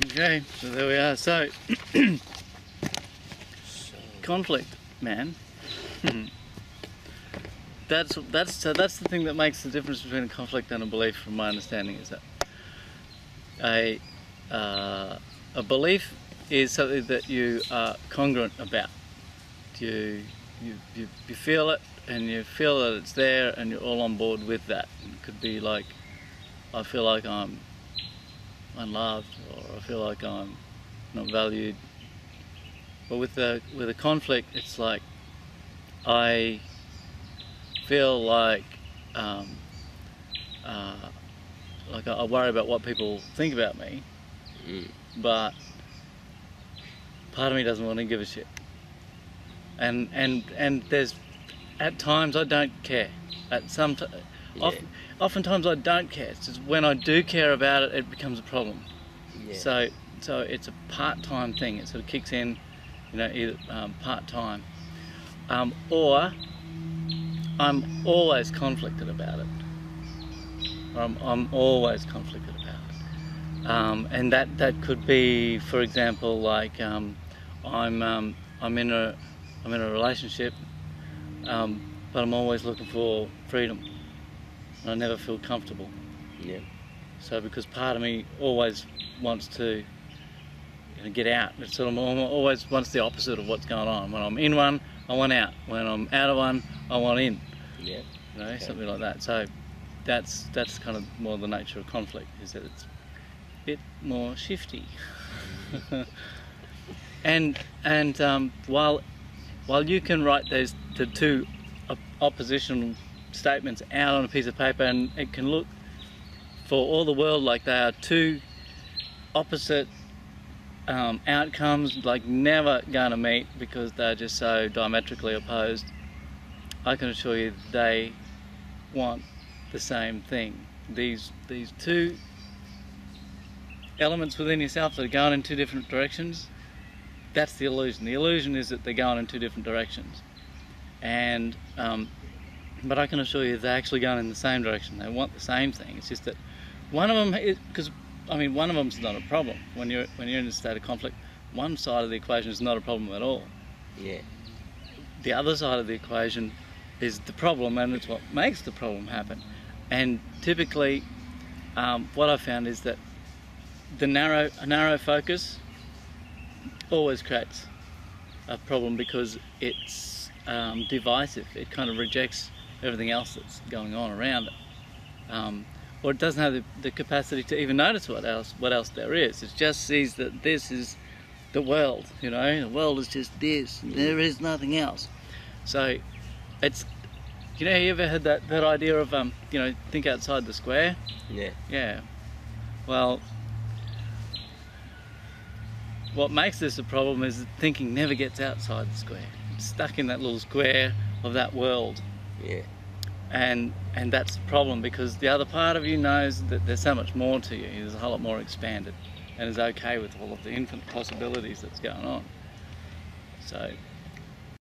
Okay, so there we are. So, conflict, man. That's the thing that makes the difference between a conflict and a belief, from my understanding, is that a belief is something that you are congruent about. You feel it, and you feel that it's there, and you're all on board with that. It could be like, I feel like I'm unloved, or I feel like I'm not valued. But with a conflict, it's like I feel like I worry about what people think about me, but part of me doesn't want to give a shit. And there's, at times I don't care. Oftentimes I don't care. It's just when I do care about it, it becomes a problem. Yeah. So it's a part-time thing. It sort of kicks in, either part-time, or I'm always conflicted about it. I'm always conflicted about it, and that could be, for example, like I'm in a relationship, but I'm always looking for freedom, and I never feel comfortable. Yeah. So because part of me always wants to get out. It's sort of always wants the opposite of what's going on. When I'm in one, I want out. When I'm out of one, I want in. Yeah. Okay. Something like that. So that's kind of more the nature of conflict, is that it's a bit more shifty. and while you can write those two oppositional statements out on a piece of paper, and it can look for all the world like they are two opposite outcomes, like never gonna meet because they're just so diametrically opposed, I can assure you they want the same thing. These two elements within yourself that are going in two different directions, that's the illusion. The illusion is that they're going in two different directions, and but I can assure you they're actually going in the same direction. They want the same thing. It's just that one of them is, because one of them's not a problem. When you're in a state of conflict, one side of the equation is not a problem at all. Yeah. The other side of the equation is the problem, and it's what makes the problem happen. And typically, what I've found is that a narrow focus always creates a problem, because it's divisive. It kind of rejects everything else that's going on around it. Or it doesn't have the capacity to even notice what else there is. It just sees that this is the world, the world is just this, there is nothing else. So it's, you ever heard that idea of, think outside the square? Yeah. Yeah. Well, what makes this a problem is that thinking never gets outside the square. It's stuck in that little square of that world. Yeah. And that's the problem, because the other part of you knows that there's so much more to you. There's a whole lot more expanded, and is okay with all of the infinite possibilities that's going on. So